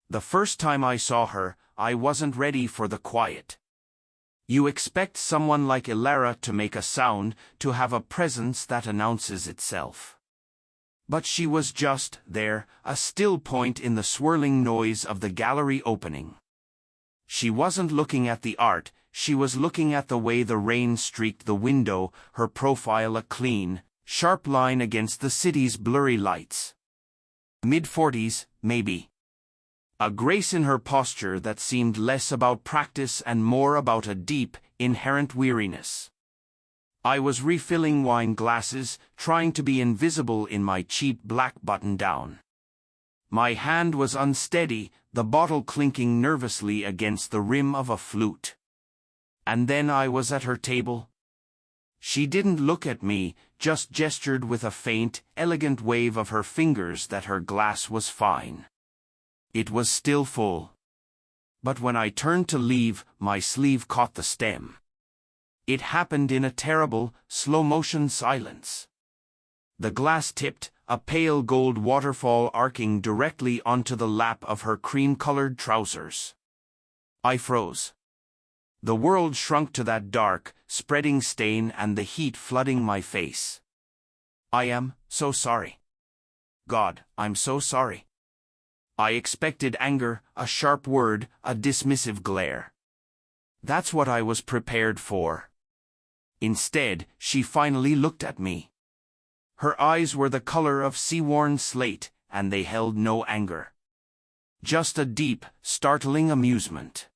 The first time I saw her, I wasn't ready for the quiet. You expect someone like Elara to make a sound, to have a presence that announces itself. But she was just there, a still point in the swirling noise of the gallery opening. She wasn't looking at the art, she was looking at the way the rain streaked the window, her profile a clean, sharp line against the city's blurry lights. Mid-forties, maybe. A grace in her posture that seemed less about practice and more about a deep, inherent weariness. I was refilling wine glasses, trying to be invisible in my cheap black button-down. My hand was unsteady, the bottle clinking nervously against the rim of a flute. And then I was at her table. She didn't look at me, just gestured with a faint, elegant wave of her fingers that her glass was fine. It was still full. But when I turned to leave, my sleeve caught the stem. It happened in a terrible, slow-motion silence. The glass tipped, a pale gold waterfall arcing directly onto the lap of her cream-colored trousers. I froze. The world shrunk to that dark, spreading stain and the heat flooding my face. I am so sorry. God, I'm so sorry. I expected anger, a sharp word, a dismissive glare. That's what I was prepared for. Instead, she finally looked at me. Her eyes were the color of sea-worn slate, and they held no anger. Just a deep, startling amusement.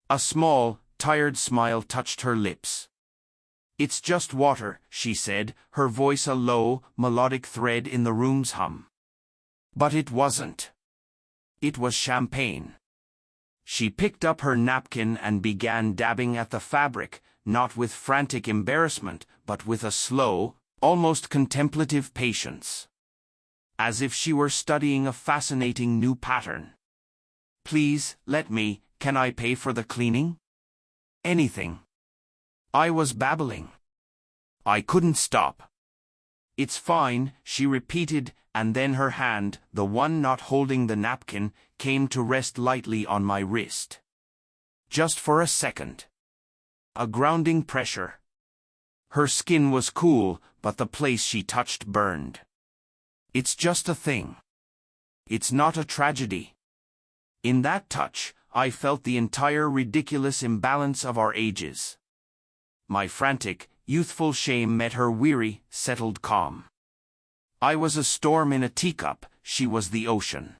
A small, tired smile touched her lips. "It's just water," she said, her voice a low, melodic thread in the room's hum. But it wasn't. It was champagne. She picked up her napkin and began dabbing at the fabric, not with frantic embarrassment, but with a slow, almost contemplative patience. As if she were studying a fascinating new pattern. "Please, let me, can I pay for the cleaning?" "Anything." I was babbling. I couldn't stop. "It's fine," she repeated, and then her hand, the one not holding the napkin, came to rest lightly on my wrist. Just for a second. A grounding pressure. Her skin was cool, but the place she touched burned. "It's just a thing. It's not a tragedy." In that touch, I felt the entire ridiculous imbalance of our ages. My frantic, youthful shame met her weary, settled calm. I was a storm in a teacup, she was the ocean.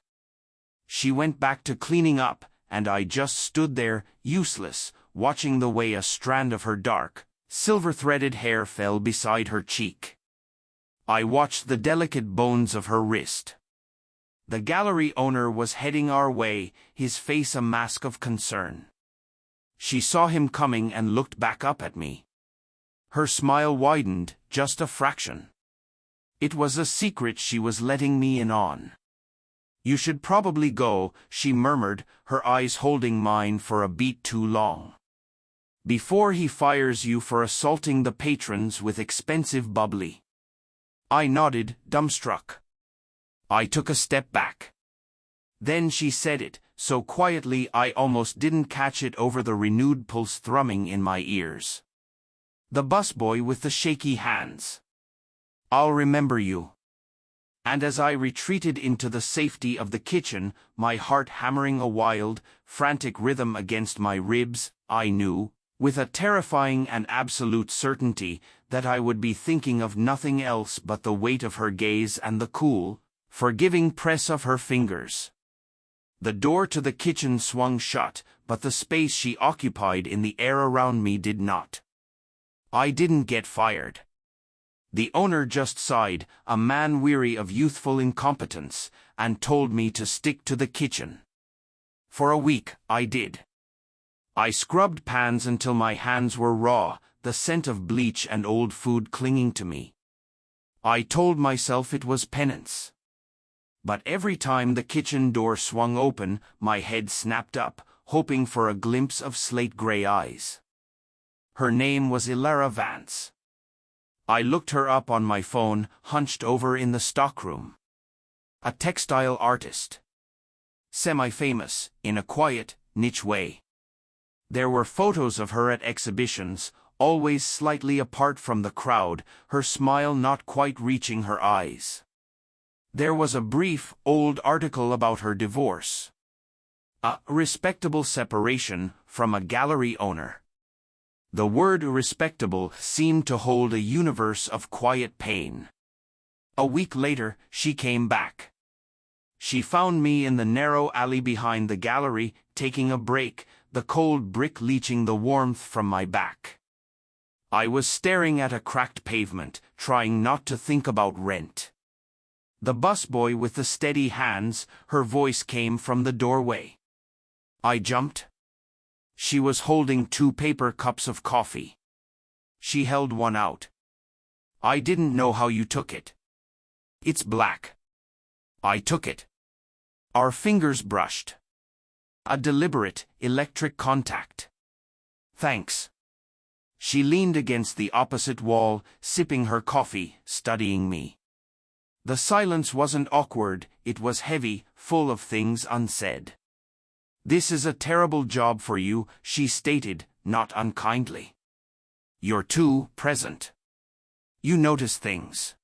She went back to cleaning up, and I just stood there, useless, watching the way a strand of her dark, silver-threaded hair fell beside her cheek. I watched the delicate bones of her wrist. The gallery owner was heading our way, his face a mask of concern. She saw him coming and looked back up at me. Her smile widened, just a fraction. It was a secret she was letting me in on. "You should probably go," she murmured, her eyes holding mine for a beat too long. "Before he fires you for assaulting the patrons with expensive bubbly." I nodded, dumbstruck. I took a step back. Then she said it, so quietly I almost didn't catch it over the renewed pulse thrumming in my ears. "The busboy with the shaky hands. I'll remember you." And as I retreated into the safety of the kitchen, my heart hammering a wild, frantic rhythm against my ribs, I knew, with a terrifying and absolute certainty, that I would be thinking of nothing else but the weight of her gaze and the cool, forgiving press of her fingers. The door to the kitchen swung shut, but the space she occupied in the air around me did not. I didn't get fired. The owner just sighed, a man weary of youthful incompetence, and told me to stick to the kitchen. For a week, I did. I scrubbed pans until my hands were raw, the scent of bleach and old food clinging to me. I told myself it was penance. But every time the kitchen door swung open, my head snapped up, hoping for a glimpse of slate-gray eyes. Her name was Elara Vance. I looked her up on my phone, hunched over in the stockroom. A textile artist. semi-famous, in a quiet, niche way. There were photos of her at exhibitions, always slightly apart from the crowd, her smile not quite reaching her eyes. There was a brief, old article about her divorce. A respectable separation from a gallery owner. The word respectable seemed to hold a universe of quiet pain. A week later, she came back. She found me in the narrow alley behind the gallery, taking a break, the cold brick leaching the warmth from my back. I was staring at a cracked pavement, trying not to think about rent. The busboy with the steady hands, her voice came from the doorway. I jumped. She was holding 2 paper cups of coffee. She held one out. I didn't know how you took it. It's black. I took it. Our fingers brushed. A deliberate, electric contact. Thanks. She leaned against the opposite wall, sipping her coffee, studying me. The silence wasn't awkward, it was heavy, full of things unsaid. This is a terrible job for you, she stated, not unkindly. You're too present. You notice things.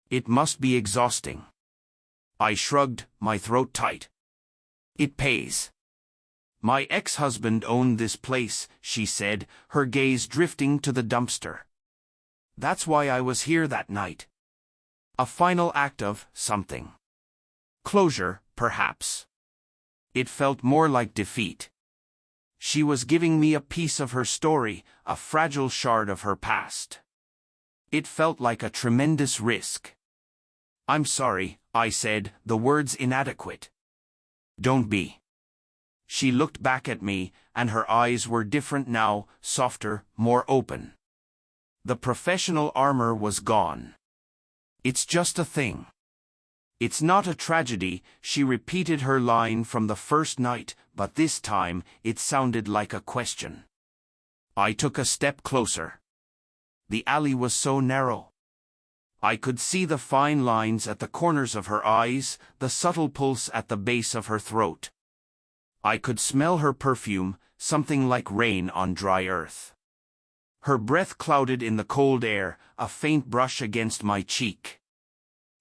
It must be exhausting. I shrugged, my throat tight. It pays. My ex-husband owned this place, she said, her gaze drifting to the dumpster. That's why I was here that night. A final act of something. Closure, perhaps. It felt more like defeat. She was giving me a piece of her story, a fragile shard of her past. It felt like a tremendous risk. I'm sorry, I said, the words inadequate. Don't be. She looked back at me, and her eyes were different now, softer, more open. The professional armor was gone. It's just a thing. It's not a tragedy, she repeated her line from the first night, but this time it sounded like a question. I took a step closer. The alley was so narrow. I could see the fine lines at the corners of her eyes, the subtle pulse at the base of her throat. I could smell her perfume, something like rain on dry earth. Her breath clouded in the cold air, a faint brush against my cheek.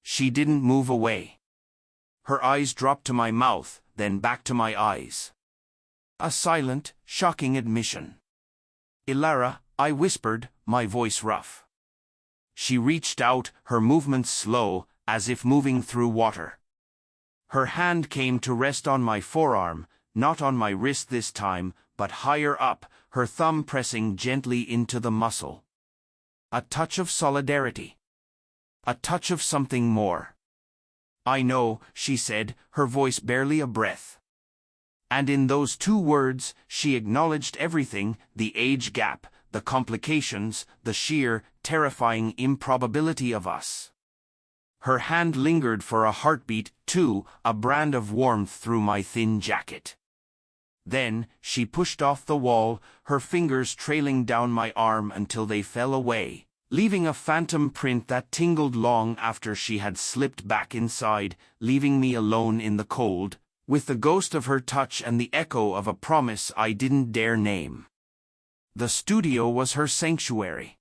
She didn't move away. Her eyes dropped to my mouth, then back to my eyes. A silent, shocking admission. Elara, I whispered, my voice rough. She reached out, her movements slow, as if moving through water. Her hand came to rest on my forearm, not on my wrist this time, but higher up, her thumb pressing gently into the muscle. A touch of solidarity. A touch of something more. I know, she said, her voice barely a breath. And in those 2 words, she acknowledged everything, the age gap, the complications, the sheer, terrifying improbability of us. Her hand lingered for a heartbeat, too, a brand of warmth through my thin jacket. Then, she pushed off the wall, her fingers trailing down my arm until they fell away, leaving a phantom print that tingled long after she had slipped back inside, leaving me alone in the cold, with the ghost of her touch and the echo of a promise I didn't dare name. The studio was her sanctuary.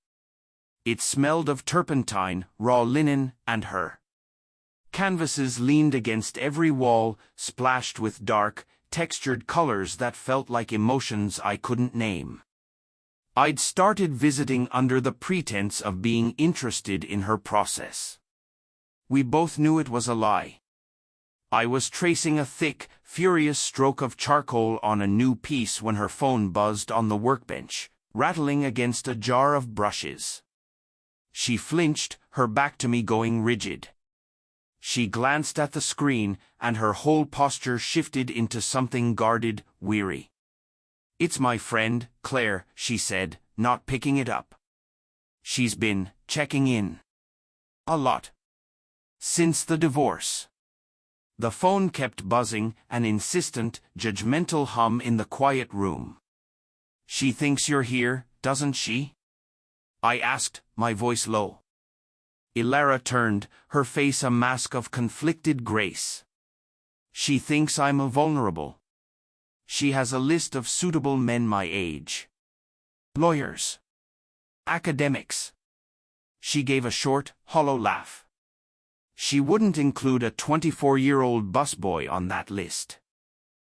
It smelled of turpentine, raw linen, and her. Canvases leaned against every wall, splashed with dark, textured colors that felt like emotions I couldn't name. I'd started visiting under the pretense of being interested in her process. We both knew it was a lie. I was tracing a thick, furious stroke of charcoal on a new piece when her phone buzzed on the workbench, rattling against a jar of brushes. She flinched, her back to me going rigid. She glanced at the screen, and her whole posture shifted into something guarded, weary. It's my friend, Claire, she said, not picking it up. She's been checking in. A lot. Since the divorce. The phone kept buzzing, an insistent, judgmental hum in the quiet room. She thinks you're here, doesn't she? I asked, my voice low. Elara turned, her face a mask of conflicted grace. She thinks I'm vulnerable. She has a list of suitable men my age. Lawyers. Academics. She gave a short, hollow laugh. She wouldn't include a 24-year-old busboy on that list.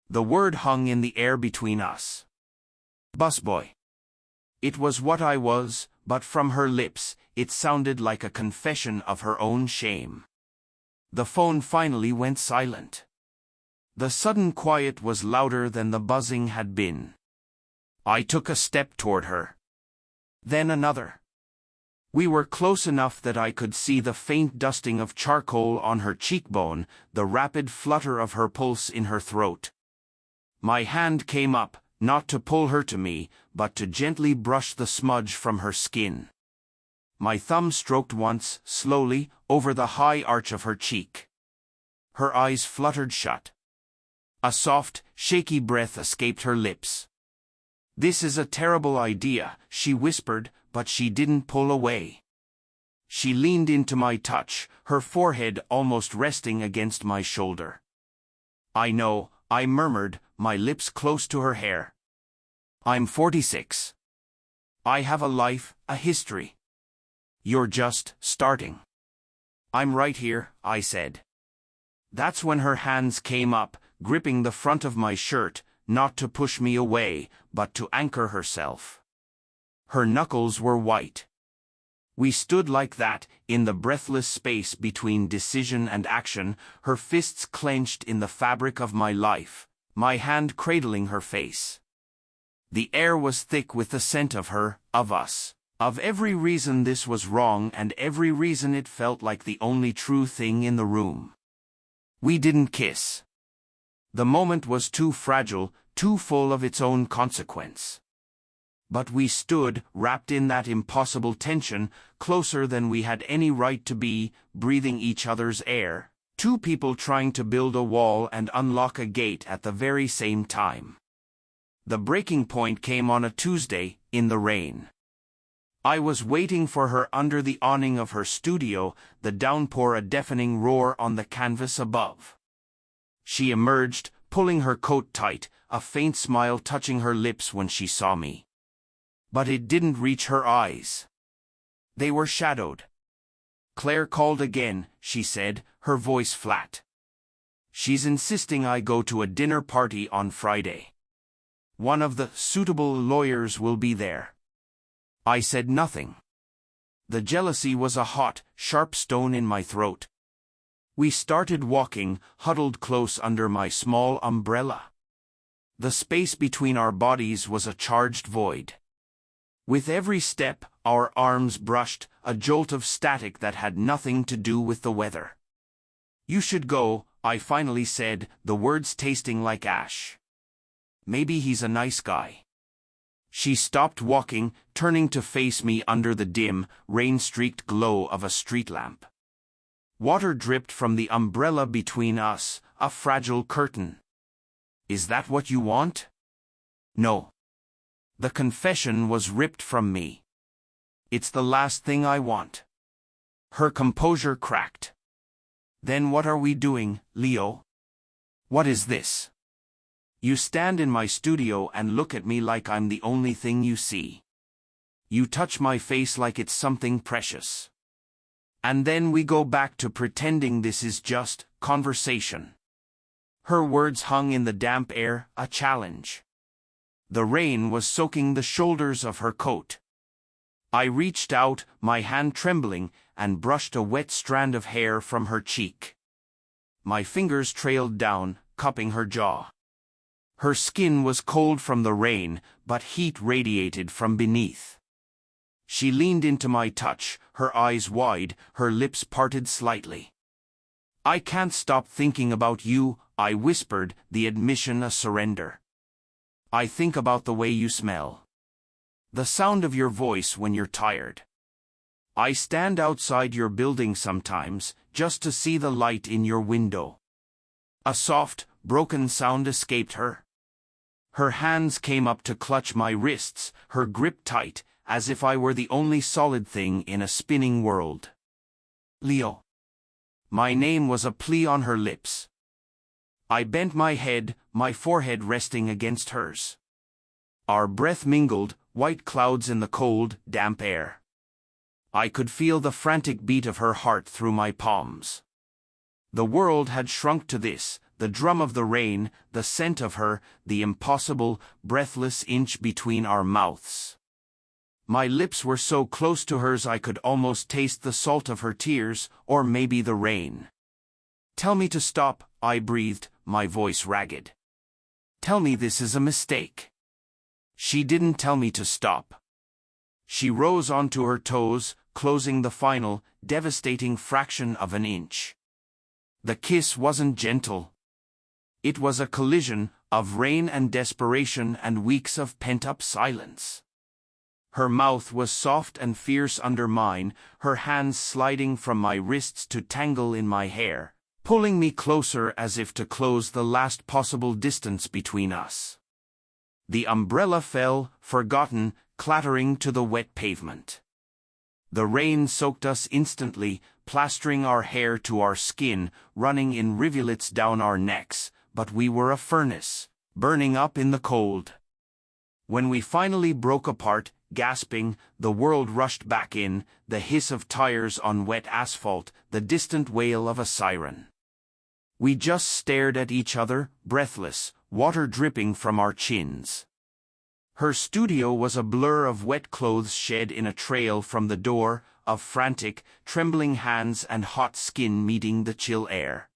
The word hung in the air between us. Busboy. It was what I was, but from her lips, it sounded like a confession of her own shame. The phone finally went silent. The sudden quiet was louder than the buzzing had been. I took a step toward her. Then another. We were close enough that I could see the faint dusting of charcoal on her cheekbone, the rapid flutter of her pulse in her throat. My hand came up, not to pull her to me, but to gently brush the smudge from her skin. My thumb stroked once, slowly, over the high arch of her cheek. Her eyes fluttered shut. A soft, shaky breath escaped her lips. "This is a terrible idea," she whispered, but she didn't pull away. She leaned into my touch, her forehead almost resting against my shoulder. "I know," I murmured, my lips close to her hair. "I'm 46. I have a life, a history. You're just starting." "I'm right here," I said. That's when her hands came up, gripping the front of my shirt, not to push me away, but to anchor herself. Her knuckles were white. We stood like that, in the breathless space between decision and action, her fists clenched in the fabric of my life, my hand cradling her face. The air was thick with the scent of her, of us, of every reason this was wrong and every reason it felt like the only true thing in the room. We didn't kiss. The moment was too fragile, too full of its own consequence. But we stood, wrapped in that impossible tension, closer than we had any right to be, breathing each other's air, two people trying to build a wall and unlock a gate at the very same time. The breaking point came on a Tuesday, in the rain. I was waiting for her under the awning of her studio, the downpour a deafening roar on the canvas above. She emerged, pulling her coat tight, a faint smile touching her lips when she saw me. But it didn't reach her eyes. They were shadowed. "Claire called again," she said, her voice flat. "She's insisting I go to a dinner party on Friday. One of the suitable lawyers will be there." I said nothing. The jealousy was a hot, sharp stone in my throat. We started walking, huddled close under my small umbrella. The space between our bodies was a charged void. With every step, our arms brushed, a jolt of static that had nothing to do with the weather. "You should go," I finally said, the words tasting like ash. "Maybe he's a nice guy." She stopped walking, turning to face me under the dim, rain-streaked glow of a street lamp. Water dripped from the umbrella between us, a fragile curtain. "Is that what you want?" "No." The confession was ripped from me. "It's the last thing I want." Her composure cracked. "Then what are we doing, Leo? What is this? You stand in my studio and look at me like I'm the only thing you see. You touch my face like it's something precious. And then we go back to pretending this is just conversation." Her words hung in the damp air, a challenge. The rain was soaking the shoulders of her coat. I reached out, my hand trembling, and brushed a wet strand of hair from her cheek. My fingers trailed down, cupping her jaw. Her skin was cold from the rain, but heat radiated from beneath. She leaned into my touch, her eyes wide, her lips parted slightly. "I can't stop thinking about you," I whispered, the admission a surrender. "I think about the way you smell. The sound of your voice when you're tired. I stand outside your building sometimes, just to see the light in your window." A soft, broken sound escaped her. Her hands came up to clutch my wrists, her grip tight, as if I were the only solid thing in a spinning world. "Leo." My name was a plea on her lips. I bent my head, my forehead resting against hers. Our breath mingled, white clouds in the cold, damp air. I could feel the frantic beat of her heart through my palms. The world had shrunk to this, the drum of the rain, the scent of her, the impossible, breathless inch between our mouths. My lips were so close to hers I could almost taste the salt of her tears, or maybe the rain. "Tell me to stop," I breathed, my voice ragged. "Tell me this is a mistake." She didn't tell me to stop. She rose onto her toes, closing the final, devastating fraction of an inch. The kiss wasn't gentle. It was a collision of rain and desperation and weeks of pent-up silence. Her mouth was soft and fierce under mine, her hands sliding from my wrists to tangle in my hair, pulling me closer as if to close the last possible distance between us. The umbrella fell, forgotten, clattering to the wet pavement. The rain soaked us instantly, plastering our hair to our skin, running in rivulets down our necks, but we were a furnace, burning up in the cold. When we finally broke apart, gasping, the world rushed back in, the hiss of tires on wet asphalt, the distant wail of a siren. We just stared at each other, breathless, water dripping from our chins. Her studio was a blur of wet clothes shed in a trail from the door, of frantic, trembling hands and hot skin meeting the chill air.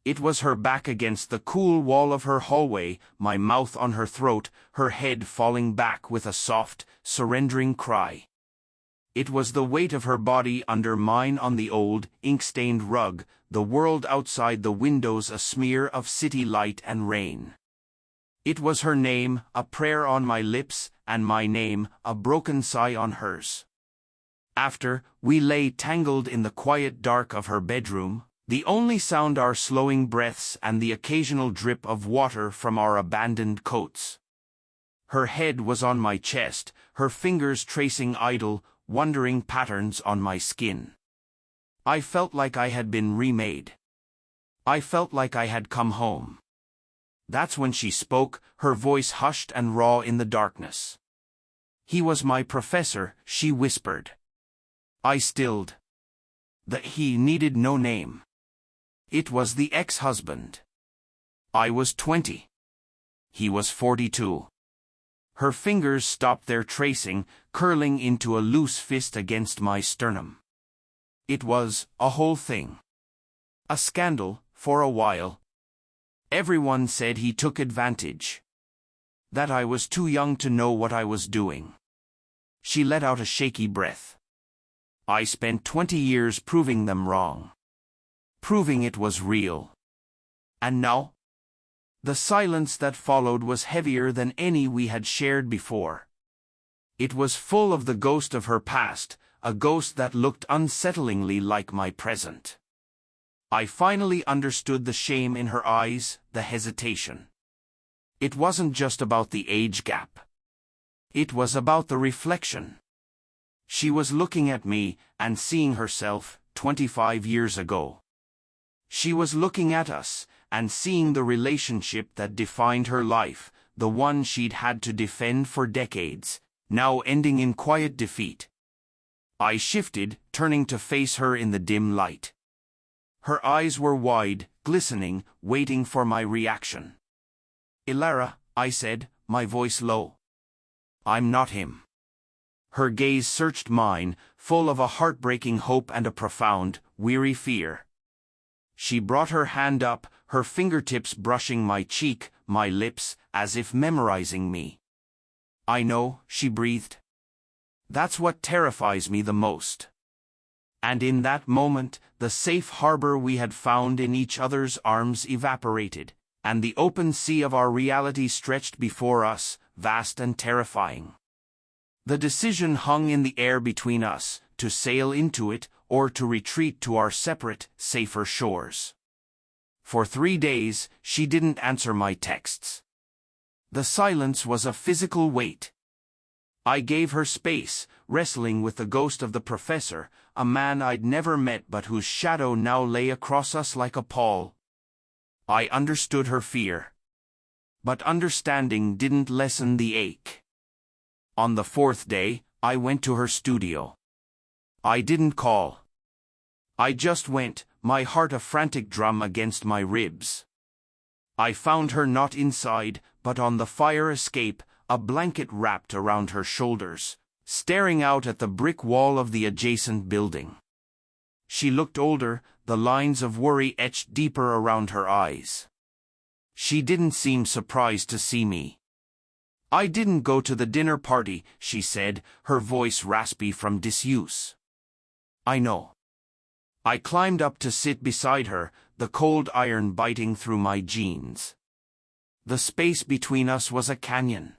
It was her back against the cool wall of her hallway, my mouth on her throat, her head falling back with a soft, surrendering cry. It was the weight of her body under mine on the old, ink-stained rug, the world outside the windows a smear of city light and rain. It was her name, a prayer on my lips, and my name, a broken sigh on hers. After, we lay tangled in the quiet dark of her bedroom, the only sound our slowing breaths and the occasional drip of water from our abandoned coats. Her head was on my chest, her fingers tracing idle, wandering patterns on my skin. I felt like I had been remade. I felt like I had come home. That's when she spoke, her voice hushed and raw in the darkness. "He was my professor," she whispered. I stilled. The he needed no name. It was the ex-husband. I was 20. He was 42. Her fingers stopped their tracing, curling into a loose fist against my sternum. It was a whole thing. A scandal, for a while. Everyone said he took advantage. That I was too young to know what I was doing. She let out a shaky breath. I spent 20 years proving them wrong. Proving it was real. And now? The silence that followed was heavier than any we had shared before. It was full of the ghost of her past, a ghost that looked unsettlingly like my present. I finally understood the shame in her eyes, the hesitation. It wasn't just about the age gap. It was about the reflection. She was looking at me and seeing herself 25 years ago. She was looking at us and seeing the relationship that defined her life, the one she'd had to defend for decades, now ending in quiet defeat. I shifted, turning to face her in the dim light. Her eyes were wide, glistening, waiting for my reaction. "Elara," I said, my voice low. "I'm not him." Her gaze searched mine, full of a heartbreaking hope and a profound, weary fear. She brought her hand up, her fingertips brushing my cheek, my lips, as if memorizing me. "I know," she breathed. "That's what terrifies me the most." And in that moment, the safe harbor we had found in each other's arms evaporated, and the open sea of our reality stretched before us, vast and terrifying. The decision hung in the air between us, to sail into it, or to retreat to our separate, safer shores. For 3 days, she didn't answer my texts. The silence was a physical weight. I gave her space, wrestling with the ghost of the professor, a man I'd never met but whose shadow now lay across us like a pall. I understood her fear. But understanding didn't lessen the ache. On the fourth day, I went to her studio. I didn't call. I just went, my heart a frantic drum against my ribs. I found her not inside, but on the fire escape, a blanket wrapped around her shoulders, staring out at the brick wall of the adjacent building. She looked older, the lines of worry etched deeper around her eyes. She didn't seem surprised to see me. "I didn't go to the dinner party," she said, her voice raspy from disuse. "I know." I climbed up to sit beside her, the cold iron biting through my jeans. The space between us was a canyon.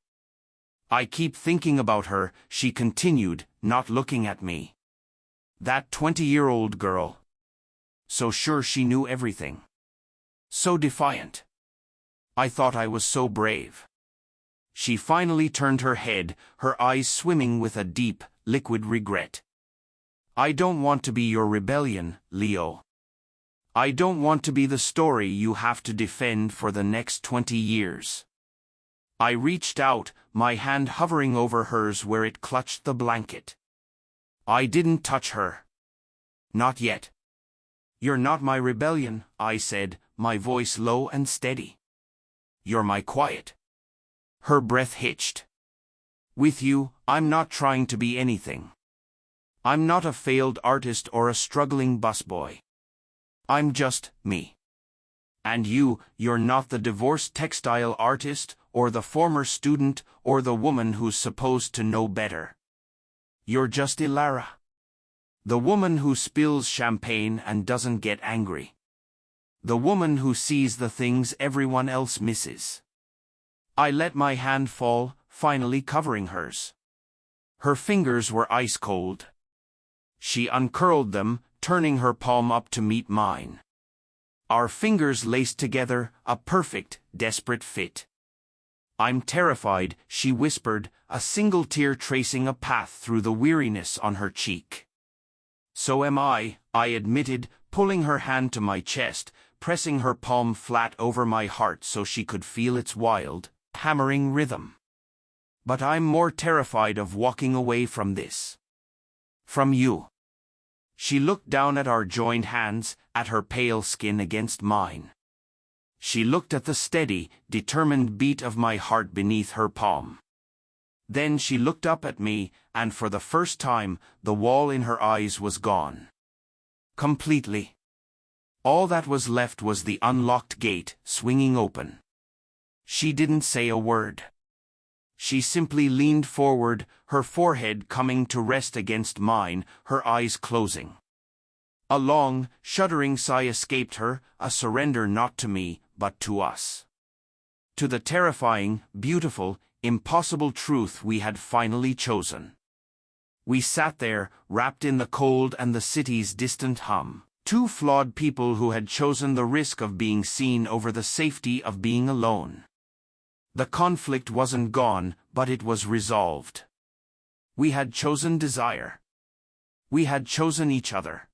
"I keep thinking about her," she continued, not looking at me. "That 20-year-old girl. So sure she knew everything. So defiant. I thought I was so brave." She finally turned her head, her eyes swimming with a deep, liquid regret. "I don't want to be your rebellion, Leo. I don't want to be the story you have to defend for the next 20 years. I reached out, my hand hovering over hers where it clutched the blanket. I didn't touch her. Not yet. "You're not my rebellion," I said, my voice low and steady. "You're my quiet." Her breath hitched. "With you, I'm not trying to be anything. I'm not a failed artist or a struggling busboy. I'm just me. And you're not the divorced textile artist, or the former student, or the woman who's supposed to know better. You're just Elara. The woman who spills champagne and doesn't get angry. The woman who sees the things everyone else misses." I let my hand fall, finally covering hers. Her fingers were ice cold. She uncurled them, turning her palm up to meet mine. Our fingers laced together, a perfect, desperate fit. "I'm terrified," she whispered, a single tear tracing a path through the weariness on her cheek. "So am I," I admitted, pulling her hand to my chest, pressing her palm flat over my heart so she could feel its wild, hammering rhythm. "But I'm more terrified of walking away from this. From you." She looked down at our joined hands, at her pale skin against mine. She looked at the steady, determined beat of my heart beneath her palm. Then she looked up at me, and for the first time, the wall in her eyes was gone. Completely. All that was left was the unlocked gate, swinging open. She didn't say a word. She simply leaned forward, her forehead coming to rest against mine, her eyes closing. A long, shuddering sigh escaped her, a surrender not to me, but to us. To the terrifying, beautiful, impossible truth we had finally chosen. We sat there, wrapped in the cold and the city's distant hum. Two flawed people who had chosen the risk of being seen over the safety of being alone. The conflict wasn't gone, but it was resolved. We had chosen desire. We had chosen each other.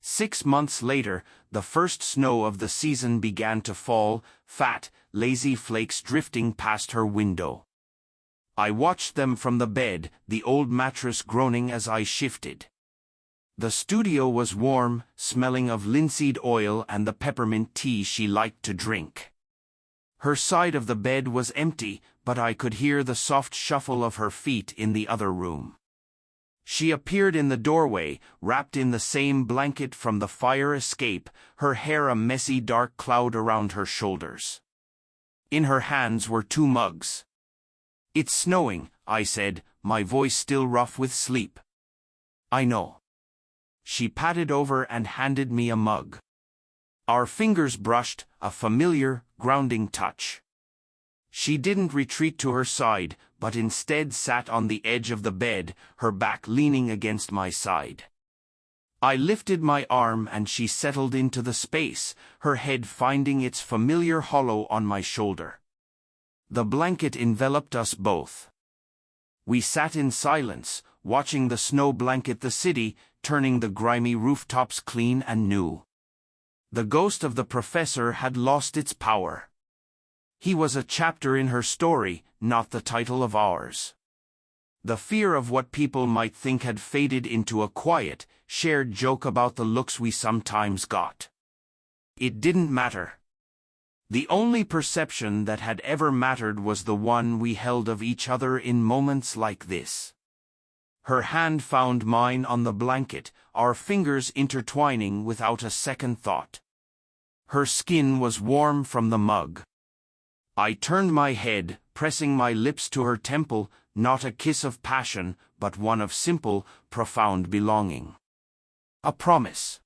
6 months later, the first snow of the season began to fall, fat, lazy flakes drifting past her window. I watched them from the bed, the old mattress groaning as I shifted. The studio was warm, smelling of linseed oil and the peppermint tea she liked to drink. Her side of the bed was empty, but I could hear the soft shuffle of her feet in the other room. She appeared in the doorway, wrapped in the same blanket from the fire escape, her hair a messy dark cloud around her shoulders. In her hands were 2 mugs. "It's snowing," I said, my voice still rough with sleep. "I know." She patted over and handed me a mug. Our fingers brushed, a familiar, grounding touch. She didn't retreat to her side, but instead sat on the edge of the bed, her back leaning against my side. I lifted my arm and she settled into the space, her head finding its familiar hollow on my shoulder. The blanket enveloped us both. We sat in silence, watching the snow blanket the city, turning the grimy rooftops clean and new. The ghost of the professor had lost its power. He was a chapter in her story, not the title of ours. The fear of what people might think had faded into a quiet, shared joke about the looks we sometimes got. It didn't matter. The only perception that had ever mattered was the one we held of each other in moments like this. Her hand found mine on the blanket, our fingers intertwining without a second thought. Her skin was warm from the mug. I turned my head, pressing my lips to her temple, not a kiss of passion, but one of simple, profound belonging. A promise.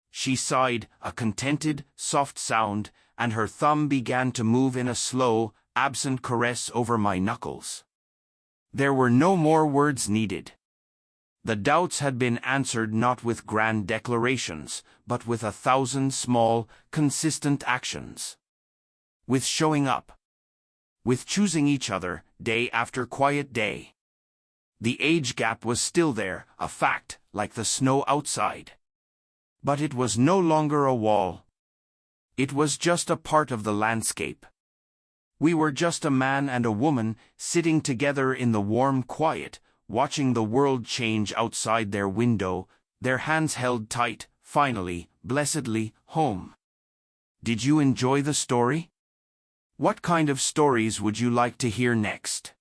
She sighed, a contented, soft sound, and her thumb began to move in a slow, absent caress over my knuckles. There were no more words needed. The doubts had been answered not with grand declarations, but with 1,000 small, consistent actions. With showing up. With choosing each other, day after quiet day. The age gap was still there, a fact, like the snow outside. But it was no longer a wall. It was just a part of the landscape. We were just a man and a woman, sitting together in the warm quiet, watching the world change outside their window, their hands held tight, finally, blessedly, home. Did you enjoy the story? What kind of stories would you like to hear next?